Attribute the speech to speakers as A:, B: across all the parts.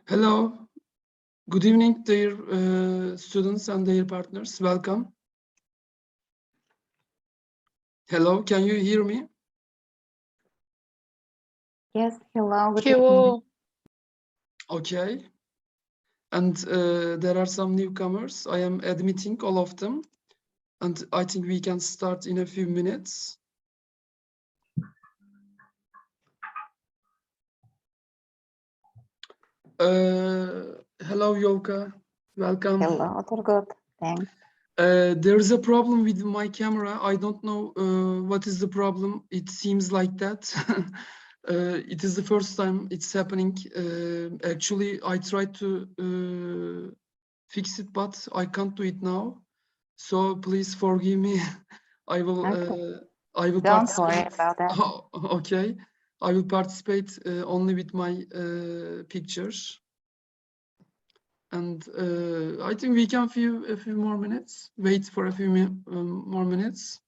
A: Hello, good evening, dear students and their partners. Welcome. Hello, can you hear me?
B: Yes, hello. Good
C: Hello.
A: Okay. And there are some newcomers. I am admitting all of them. And I think we can start in a few minutes. Hello, Yoka. Welcome.
B: Hello, Turgut. Thanks.
A: There's a problem with my camera. I don't know what is the problem. It seems like that. It is the first time it's happening. Actually, I tried to fix it, but I can't do it now. So please forgive me. I will.
B: Okay.
A: I will
B: Don't
A: participate.
B: worry about that.
A: Oh, okay. I will participate only with my pictures. And I think we can a few more minutes. Wait for a few more minutes.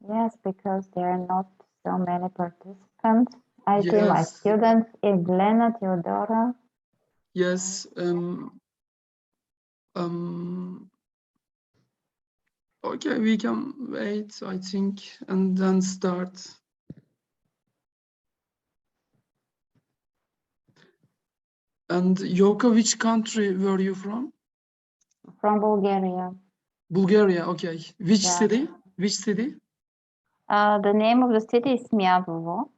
B: Yes, because there are not so many participants. I see my
A: Yes.
B: students is Lena, Theodora.
A: Yes. Okay, we can wait, I think, and then start. And Yoka, which country were you from?
B: From Bulgaria.
A: Bulgaria, okay. Which
B: Yeah.
A: city? Which city?
B: The name of the city is Smyadovo.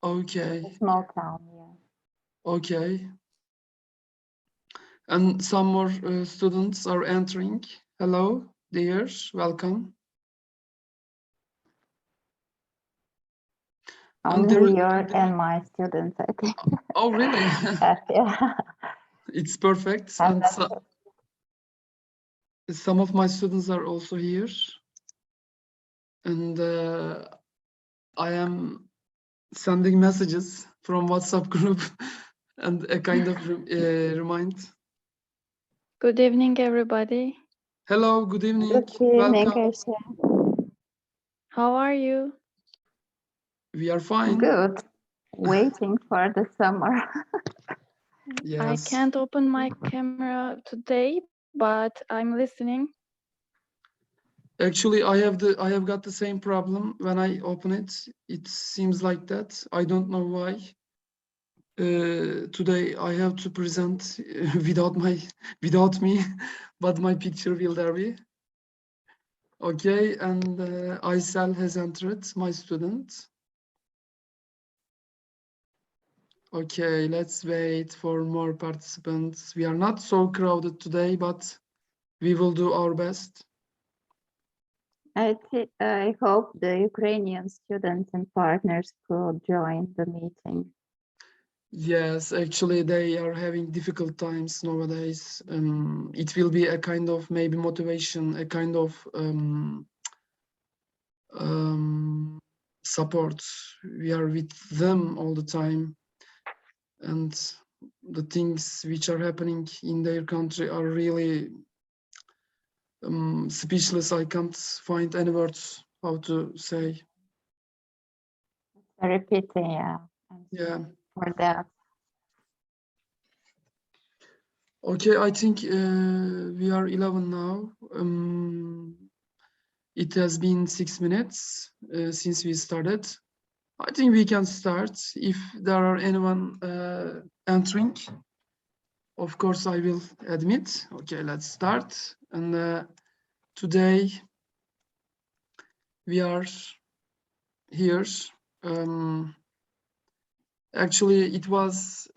A: Okay,
B: A small town, yeah.
A: okay. And some more students are entering. Hello, dears, welcome.
B: Only your and my students, I think.
A: Oh, really?
B: Yeah.
A: It's perfect.
B: And
A: And some of my students are also here. And I am sending messages from WhatsApp group and a kind of remind.
C: Good evening, everybody.
A: Hello, good evening.
B: Good evening,
A: Welcome.
B: Aisha.
C: How are you?
A: We are fine.
B: Good. Waiting for the summer.
A: Yes.
C: I can't open my camera today, but I'm listening.
A: Actually, I have got the same problem when I open it. It seems like that. I don't know why. Today I have to present without me, but my picture will there be. Okay, and Aysel has entered, my student. Okay, let's wait for more participants. We are not so crowded today, but we will do our best.
B: I hope the Ukrainian students and partners could join the meeting.
A: Yes, actually, they are having difficult times nowadays. It will be a kind of maybe motivation, a kind of support. We are with them all the time. And the things which are happening in their country are really speechless. I can't find any words how to say.
B: Very pity, yeah.
A: Yeah.
B: For that.
A: Okay, I think we are 11 now. It has been 6 minutes since we started. I think we can start. If there are anyone entering, of course I will admit. Okay, let's start. And today we are here. Actually, it was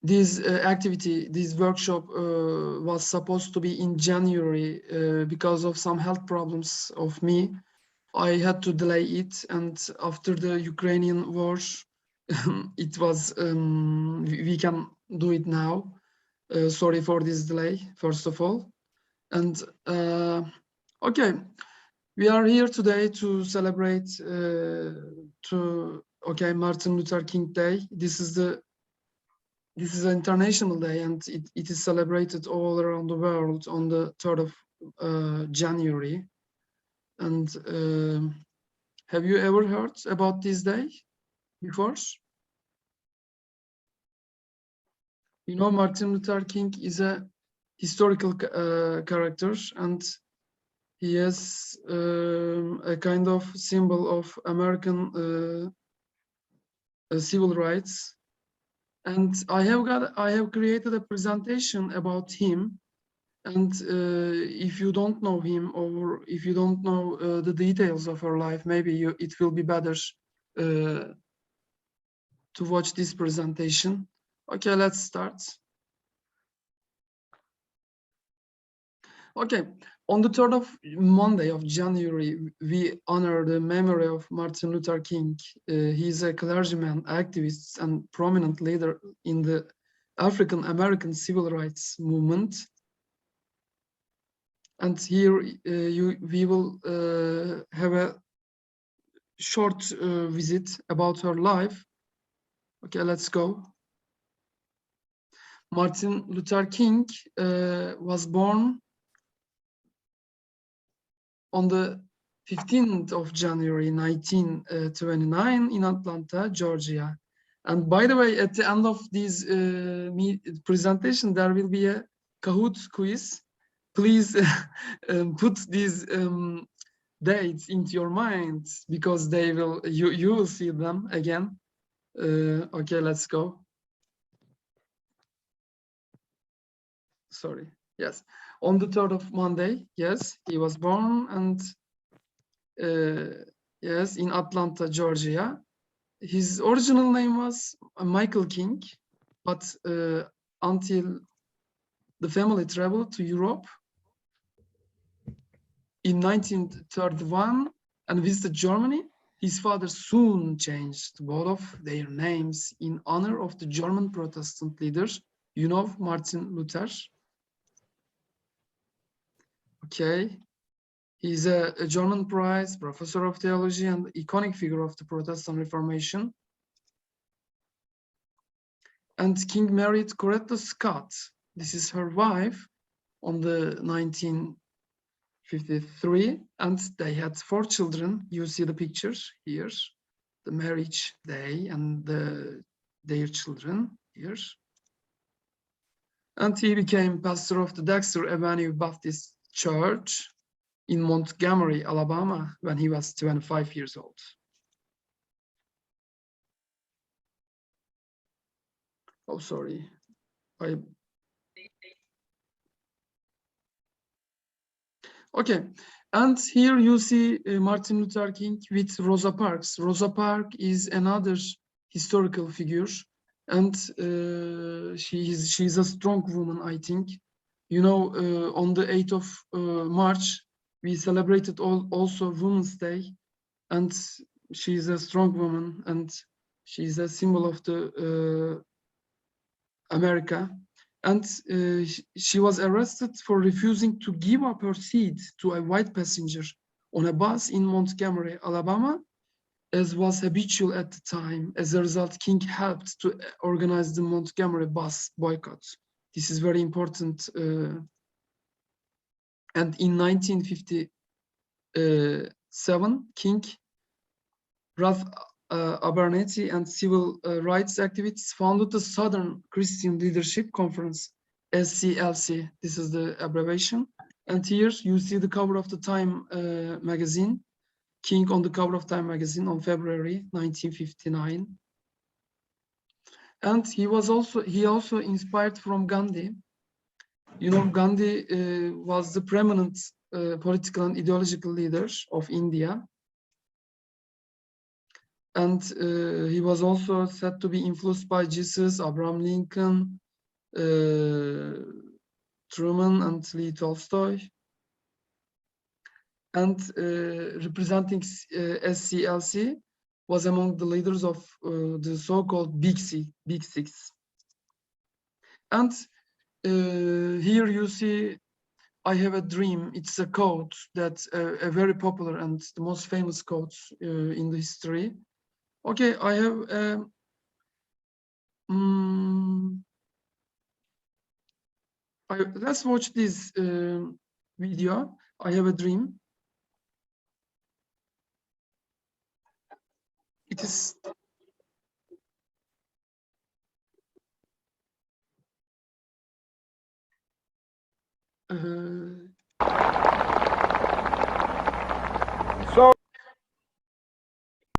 A: this activity, this workshop was supposed to be in January because of some health problems of me. I had to delay it, and after the Ukrainian war, it was we can do it now. Sorry for this delay, first of all. And okay, we are here today to celebrate Martin Luther King Day. This is an international day, and it is celebrated all around the world on the 3rd of January. And have you ever heard about this day before? You know, Martin Luther King is a historical character, and he is a kind of symbol of American civil rights. And I have created a presentation about him. And if you don't know him, or if you don't know the details of her life, maybe it will be better to watch this presentation. Okay, let's start. Okay, on the 3rd of Monday of January, we honor the memory of Martin Luther King. He's a clergyman, activist, and prominent leader in the African American civil rights movement. And here we will have a short visit about her life. Okay, let's go. Martin Luther King was born on the 15th of January 1929 in Atlanta, Georgia. And by the way, at the end of this presentation, there will be a Kahoot quiz. Please put these dates into your mind, because they will you will see them again. Okay, let's go. Sorry. Yes, on the 3rd of Monday. Yes, he was born, and yes, in Atlanta, Georgia. His original name was Michael King, but until the family traveled to Europe in 1931 and visited Germany, his father soon changed both of their names in honor of the German Protestant leaders, you know, Martin Luther. Okay, he's a German prize, professor of theology, and iconic figure of the Protestant Reformation. And King married Coretta Scott. This is her wife on the 1953, and they had 4 children. You see the pictures here, the marriage day and their children here. And he became pastor of the Dexter Avenue Baptist Church in Montgomery, Alabama, when he was 25 years old. Oh, sorry. Okay, and here you see Martin Luther King with Rosa Parks. Rosa Parks is another historical figure, and she's a strong woman, I think. You know, on the 8th of March, we celebrated also Women's Day, and she's a strong woman, and she's a symbol of the America. And she was arrested for refusing to give up her seat to a white passenger on a bus in Montgomery, Alabama, as was habitual at the time. As a result, King helped to organize the Montgomery bus boycott. This is very important. And in 1957, King, Ralph Abernathy, and civil rights activists founded the Southern Christian Leadership Conference, SCLC. This is the abbreviation. And here you see the cover of the Time magazine, King on the cover of Time magazine on February 1959. And he also inspired from Gandhi. You know, Gandhi was the preeminent political and ideological leader of India. And he was also said to be influenced by Jesus, Abraham Lincoln, Truman, and Lee Tolstoy. And representing SCLC was among the leaders of the so-called Big Six. And here you see, I have a dream. It's a quote that's a very popular and the most famous quote in the history. Okay, I have let's watch this video. I have a dream. It is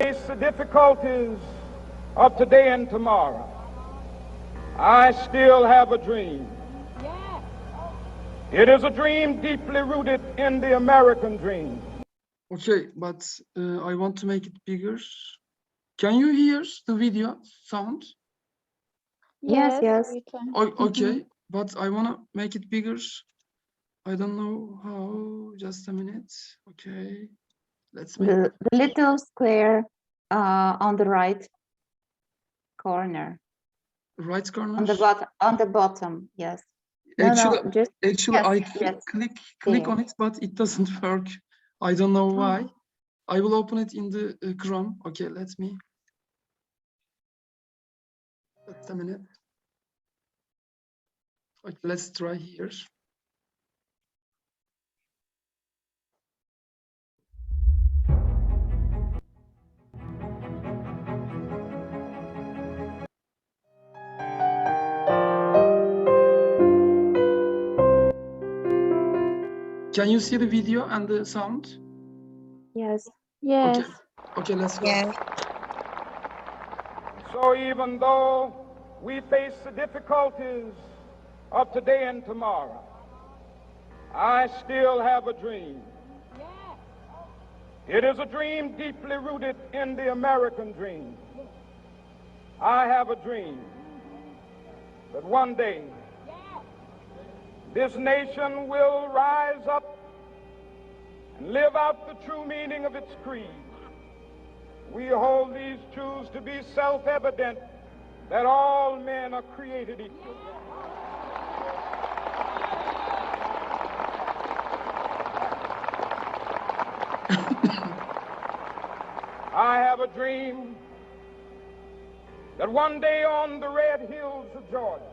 D: Face the difficulties of today and tomorrow. I still have a dream. It is a dream deeply rooted in the American dream.
A: Okay, but I want to make it bigger. Can you hear the video sound?
B: Yes, yes.
C: we can.
A: Okay, but I want to make it bigger. I don't know how. Just a minute. Okay, let's make
B: The little square on the right corner.
A: right corner.
B: On the bottom, yes.
A: Actually,
B: No, just
A: actually,
B: yes,
A: I
B: yes.
A: click
B: There.
A: on it, but it doesn't work. I don't know why. I will open it in the Chrome. Okay, let me. Just a minute. Okay, let's try here. Can you see the video and the sound?
B: Yes.
C: Yes.
A: Okay, let's go.
B: Yes.
D: So even though we face the difficulties of today and tomorrow, I still have a dream. It is a dream deeply rooted in the American dream. I have a dream that one day this nation will rise up and live out the true meaning of its creed. We hold these truths to be self-evident, that all men are created equal. I have a dream that one day on the red hills of Georgia,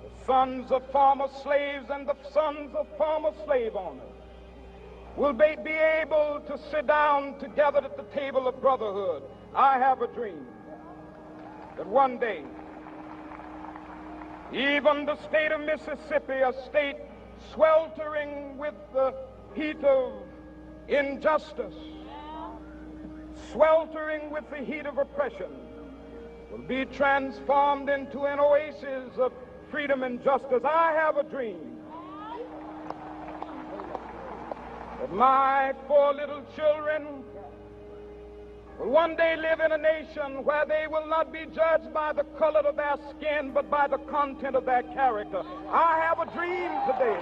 D: the sons of former slaves and the sons of former slave owners will be able to sit down together at the table of brotherhood. I have a dream that one day, even the state of Mississippi, a state sweltering with the heat of injustice, sweltering with the heat of oppression, will be transformed into an oasis of freedom and justice. I have a dream that my 4 little children will one day live in a nation where they will not be judged by the color of their skin, but by the content of their character. I have a dream today.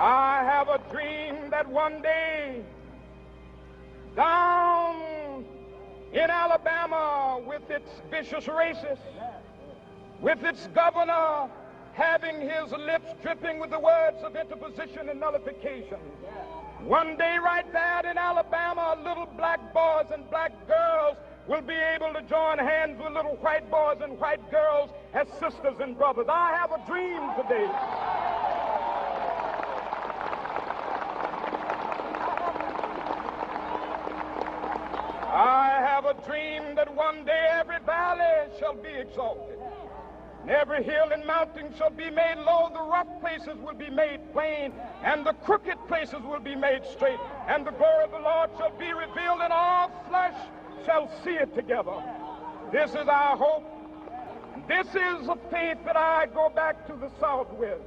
D: I have a dream that one day, down in Alabama, with its vicious racists, with its governor having his lips dripping with the words of interposition and nullification, one day right there in Alabama, little black boys and black girls will be able to join hands with little white boys and white girls as sisters and brothers. I have a dream today. I have a dream that one day every valley shall be exalted, and every hill and mountain shall be made low. The rough places will be made plain, and the crooked places will be made straight, and the glory of the Lord shall be revealed, and all flesh shall see it together. This is our hope. This is a faith that I go back to the South with.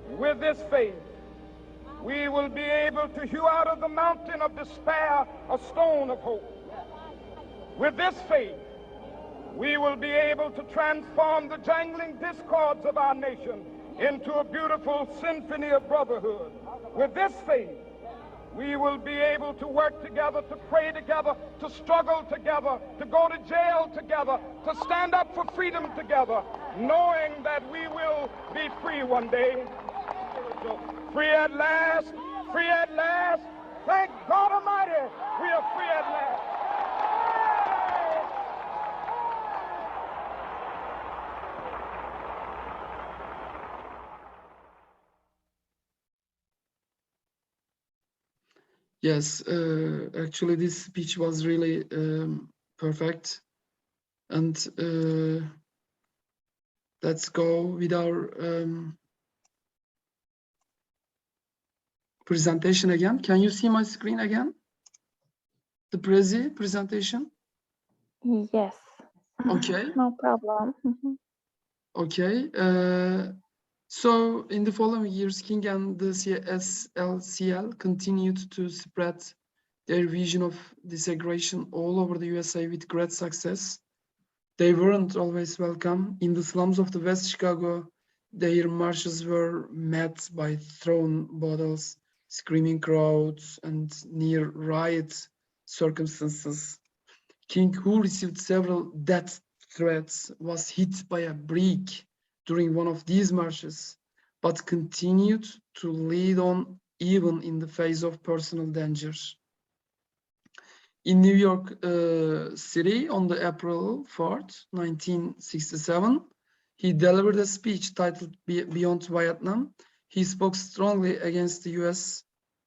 D: With this faith, we will be able to hew out of the mountain of despair a stone of hope. With this faith, we will be able to transform the jangling discords of our nation into a beautiful symphony of brotherhood. With this faith, we will be able to work together, to pray together, to struggle together, to go to jail together, to stand up for freedom together, knowing that we will be free one day. Free at last, free at last. Thank God Almighty, we are free at last.
A: Yes, actually, this speech was really perfect, and let's go with our presentation again. Can you see my screen again? The presentation?
C: Yes.
A: Okay.
C: No problem.
A: Okay. So in the following years, King and the SLCL continued to spread their vision of desegregation all over the USA with great success. They weren't always welcome. In the slums of the West Chicago, their marches were met by thrown bottles, screaming crowds, and near riot circumstances. King, who received several death threats, was hit by a brick during one of these marches, but continued to lead on even in the face of personal dangers. In New York City on the April 4th, 1967, he delivered a speech titled Beyond Vietnam. He spoke strongly against the US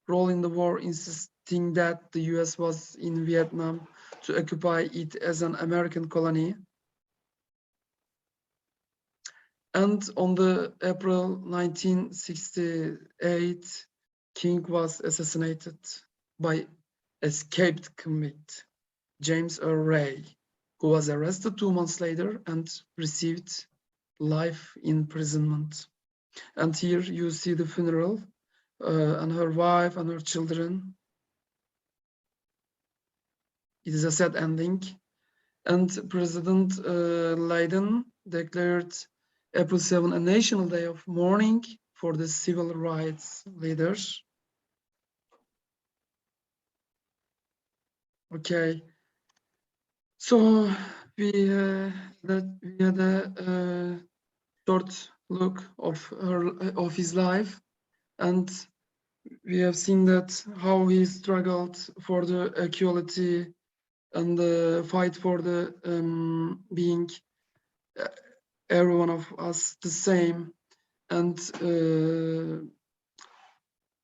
A: role in the war, insisting that the US was in Vietnam to occupy it as an American colony. And on the April 1968, King was assassinated by escaped convict James Earl Ray, who was arrested 2 months later and received life imprisonment. And here you see the funeral and her wife and her children. It is a sad ending. And President Leiden declared April 7 a national day of mourning for the civil rights leaders. Okay, so we had a short look of his life, and we have seen that how he struggled for the equality and the fight for the being every one of us the same, and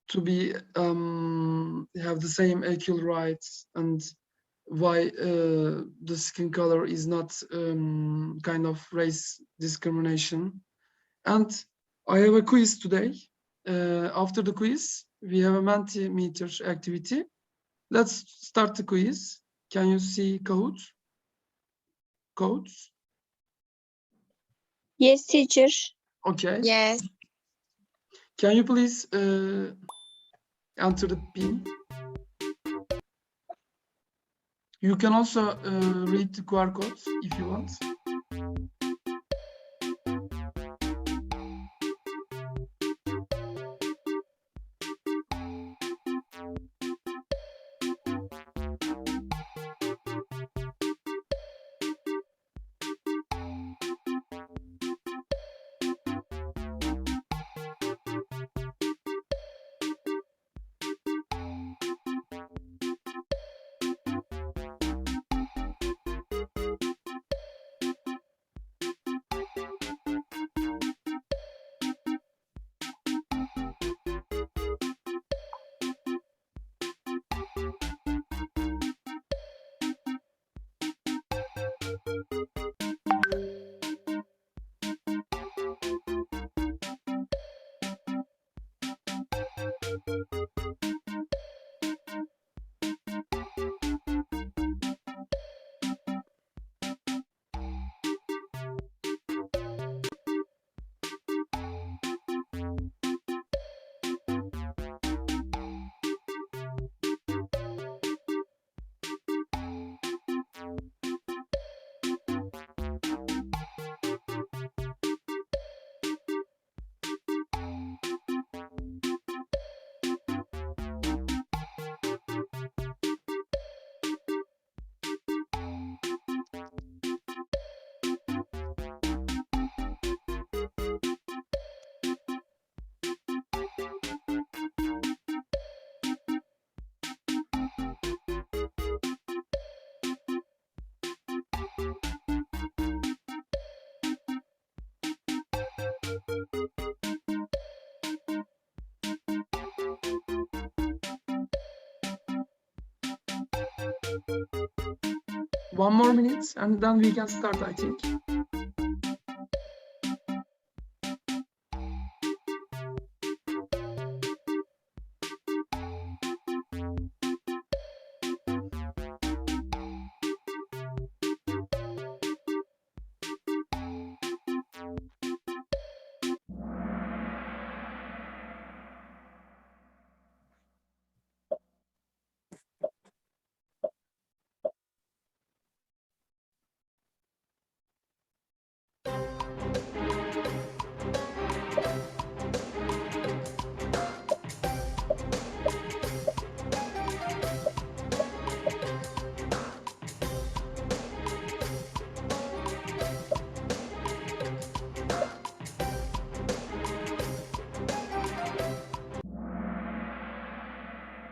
A: to be have the same equal rights, and why the skin color is not kind of race discrimination. And I have a quiz today. After the quiz, we have a Mentimeter activity. Let's start the quiz. Can you see codes?
E: Yes, teacher.
A: Okay.
E: Yes.
A: Can you please enter the PIN? You can also read the QR codes if you want. One more minute and then we can start, I think.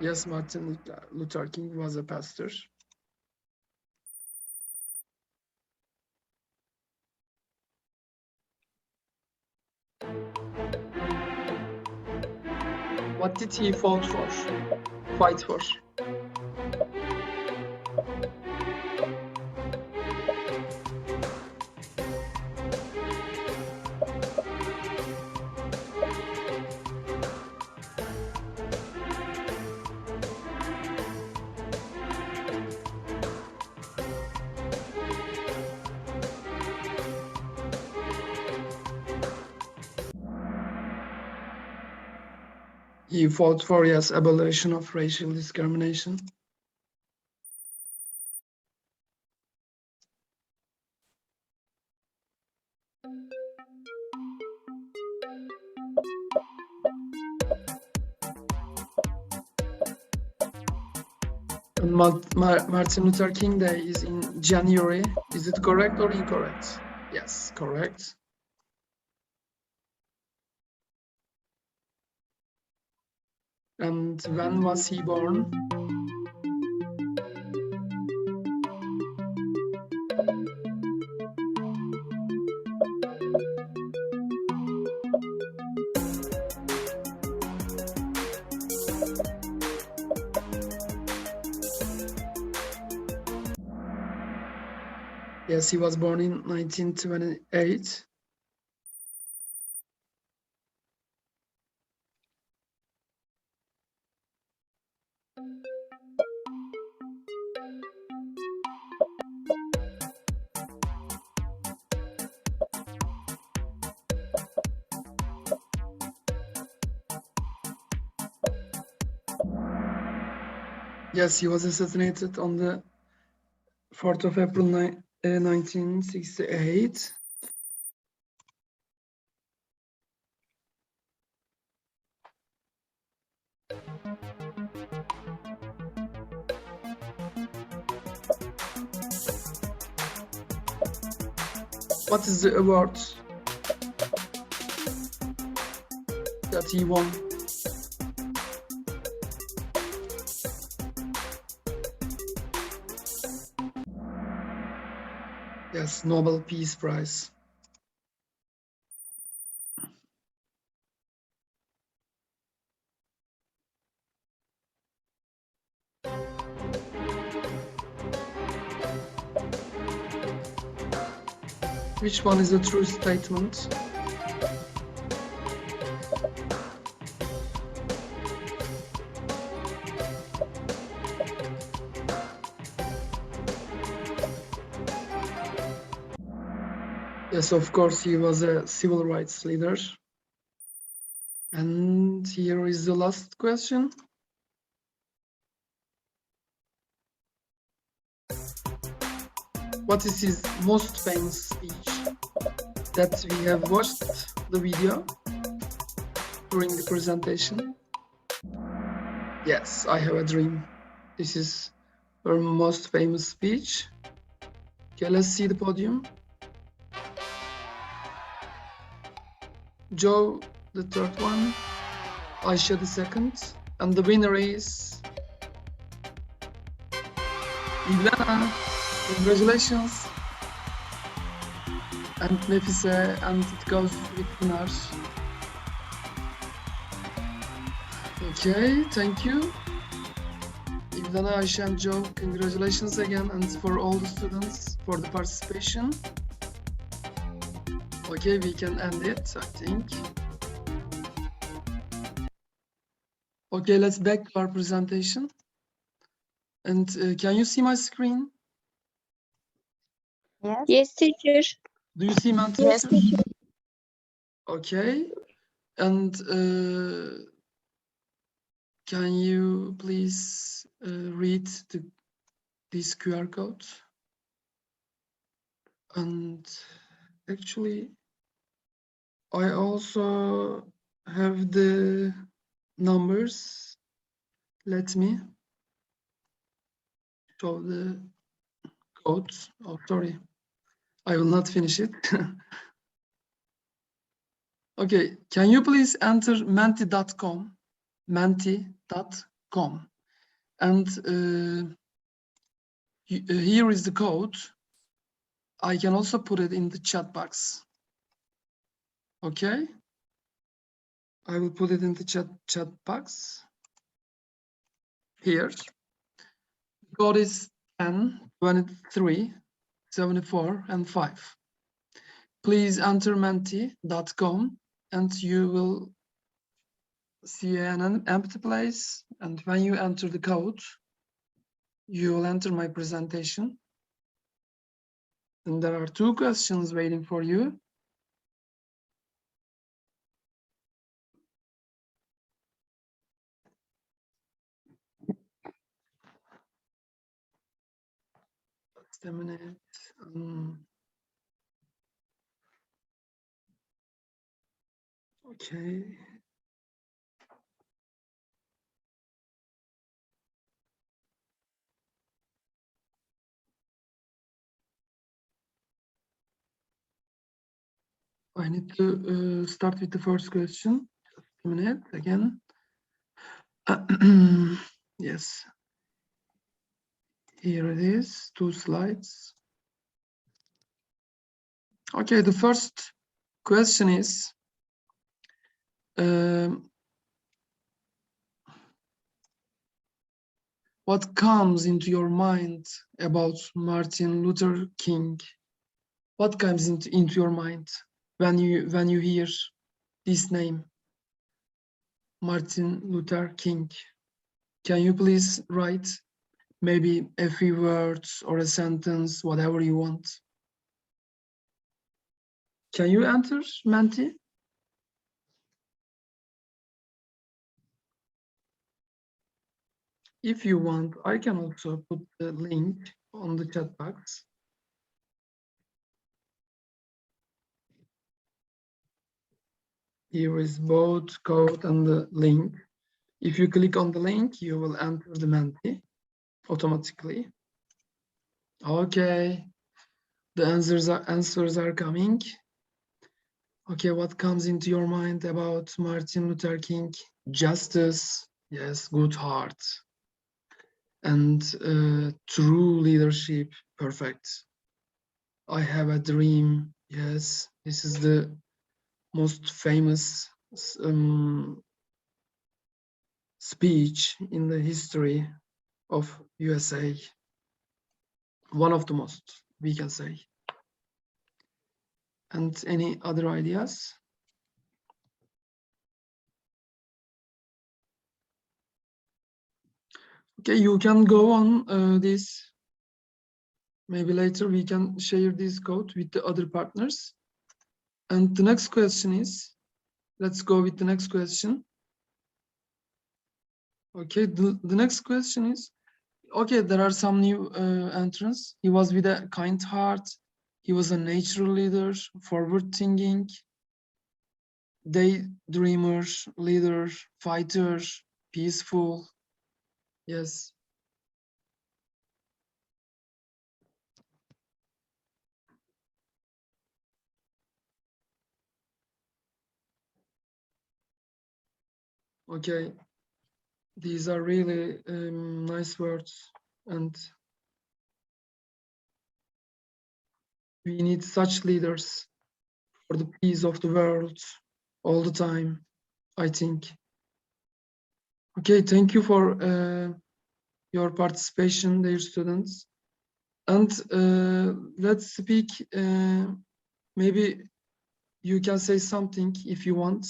A: Yes, Martin Luther King was a pastor. What did he fight for? He fought for, yes, abolition of racial discrimination. And Martin Luther King Day is in January. Is it correct or incorrect? Yes, correct. And when was he born? Yes, he was born in 1928. Yes, he was assassinated on the 4th of April 1968. What is the award that he won? Yes, Nobel Peace Prize. Which one is a true statement? Yes, of course, he was a civil rights leader. And here is the last question. What is his most famous speech? That we have watched the video during the presentation. Yes, I have a dream. This is her most famous speech. Okay, let's see the podium. Joe, the third one. Aisha, the second. And the winner is Ivana. Congratulations. And Nefise, and it goes with Pınar. Okay, thank you. Ivana, Aisha, and Joe, congratulations again, and for all the students for the participation. Okay, we can end it, I think. Okay, let's back to our presentation. And can you see my screen?
B: Yes.
E: Yes, teacher.
A: Do you see my
E: Yes, teacher.
A: Okay, and can you please read this QR code? And actually, I also have the numbers. Let me show the codes. Oh, sorry, I will not finish it. Okay, can you please enter menti.com, gmail.com. And here is the code. I can also put it in the chat box. Okay. I will put it in the chat box. Here. The code is 10, 23, 74, and 5. Please enter menti.com and you will see an empty place. And when you enter the code, you will enter my presentation. And there are 2 questions waiting for you. Just a minute. Okay. I need to start with the first question. Just a minute again. Yes. Here it is, 2 slides. Okay, the first question is, what comes into your mind about Martin Luther King? What comes into your mind when you hear this name, Martin Luther King? Can you please write maybe a few words or a sentence, whatever you want? Can you enter, Menti? If you want, I can also put the link on the chat box. Here is both code and the link. If you click on the link, you will enter the Menti automatically. Okay, the answers are coming. Okay, what comes into your mind about Martin Luther King? Justice, yes, good heart. And true leadership, perfect. I have a dream, yes, this is the most famous speech in the history of USA. One of the most, we can say. And any other ideas? Okay, you can go on this. Maybe later we can share this code with the other partners. And the next question is, let's go with the next question. Okay, the next question is, okay, there are some new entrants. He was with a kind heart. He was a natural leader, forward thinking, daydreamer, leader, fighter, peaceful. Yes. Okay. These are really nice words, and we need such leaders for the peace of the world all the time, I think. Okay, thank you for your participation, dear students. And let's speak, maybe you can say something if you want.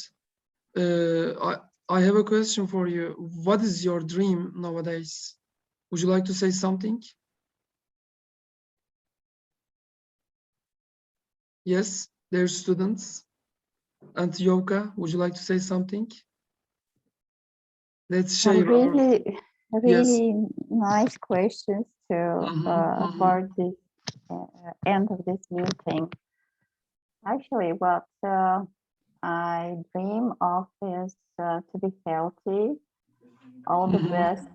A: I have a question for you. What is your dream nowadays? Would you like to say something? Yes, dear students. And Yoka, would you like to say something? Let's share our...
B: Really,
A: Yes.
B: really nice questions to for the end of this meeting. Actually, what I dream of is to be healthy, all the best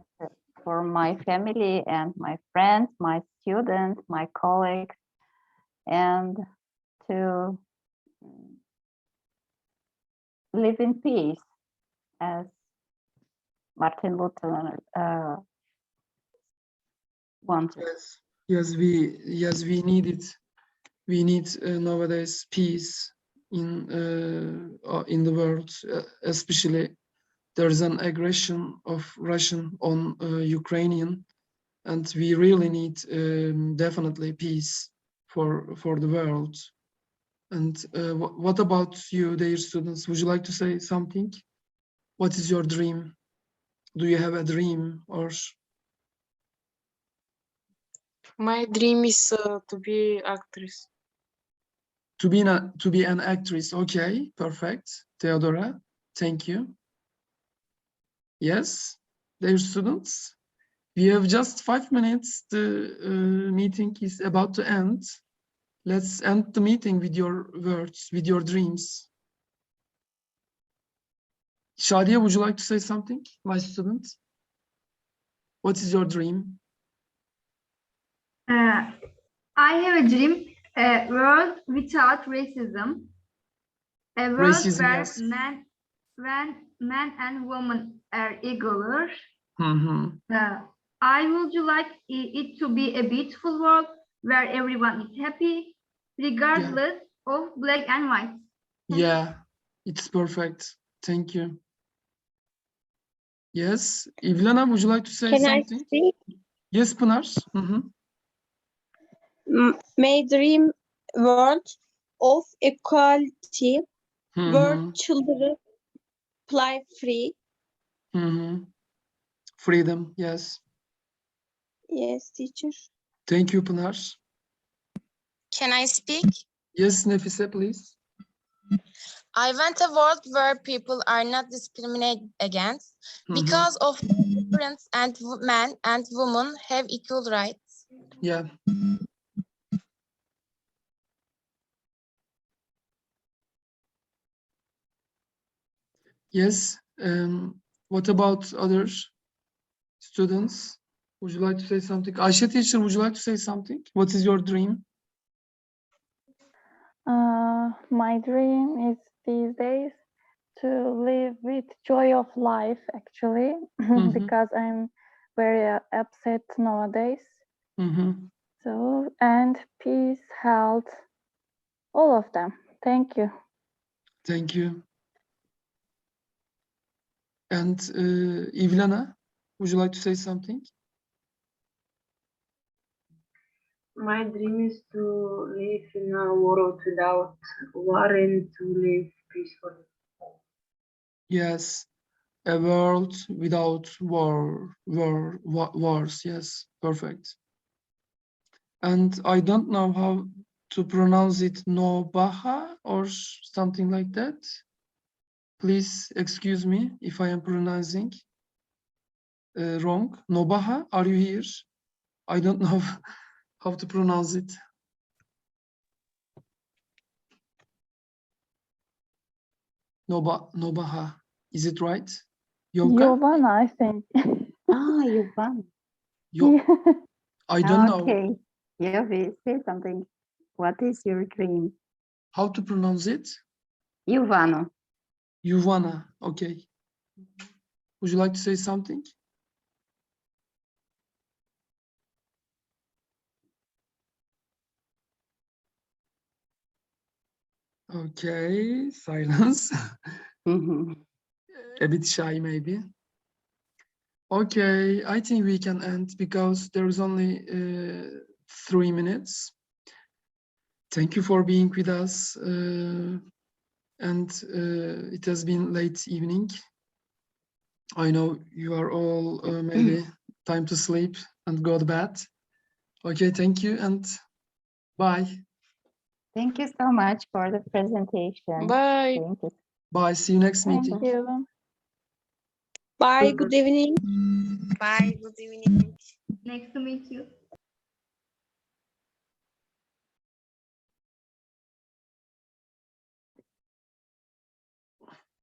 B: for my family and my friends, my students, my colleagues, and to live in peace as Martin Luther wanted.
A: Yes, we need it. We need nowadays peace in the world, especially there's an aggression of Russian on Ukrainian, and we really need definitely peace for the world. And what about you, dear students? Would you like to say something? What is your dream? Do you have a dream or?
E: My dream is to be actress.
A: To be an actress. Okay, perfect. Theodora, thank you. Yes, dear students, we have just 5 minutes. The meeting is about to end. Let's end the meeting with your words, with your dreams. Shadia, would you like to say something, my student? What is your dream?
F: I have a dream, a world without racism, a world
A: Racism,
F: where
A: yes.
F: men and women are equal.
A: Mm-hmm.
F: I would like it to be a beautiful world where everyone is happy, regardless of black and white.
A: Yeah, it's perfect. Thank you. Yes, Ivlana, would you like to say
G: Can
A: something?
G: I speak?
A: Yes, Pınar. Mm-hmm.
G: My dream world of equality, where
A: Mm-hmm.
G: children play free.
A: Mm-hmm. Freedom, yes.
G: Yes, teacher.
A: Thank you, Pınar.
H: Can I speak?
A: Yes, Nefise, please.
H: I want a world where people are not discriminated against because of their difference, and men and women have equal rights.
A: Yeah. Yes. What about other students? Would you like to say something? Ayşe teacher, would you like to say something? What is your dream?
C: My dream is these days to live with joy of life, actually, because I'm very upset nowadays. So, and peace, health, all of them. Thank you.
A: Thank you. And Ivlana, would you like to say something?
E: My dream is to live in a world without war and to live peacefully.
A: Yes, a world without wars. Yes, perfect. And I don't know how to pronounce it, Nobaha or something like that. Please excuse me if I am pronouncing wrong. Nobaha, are you here? I don't know how to pronounce it. Nobaha, is it right?
C: Giovanna, I think.
B: Giovanna.
A: I don't know.
B: Okay, Yovi, say something. What is your dream?
A: How to pronounce it?
B: Giovanna.
A: Giovanna, okay. Would you like to say something? Okay, silence. A bit shy, maybe. Okay, I think we can end because there is only 3 minutes. Thank you for being with us. And it has been late evening. I know you are all maybe time to sleep and go to bed. Okay, thank you and bye.
B: Thank you so much for the presentation.
E: Bye.
B: Thank you.
A: Bye, see you next meeting.
C: Thank you.
G: Bye, good evening.
H: Bye, good evening.
F: Nice to meet you.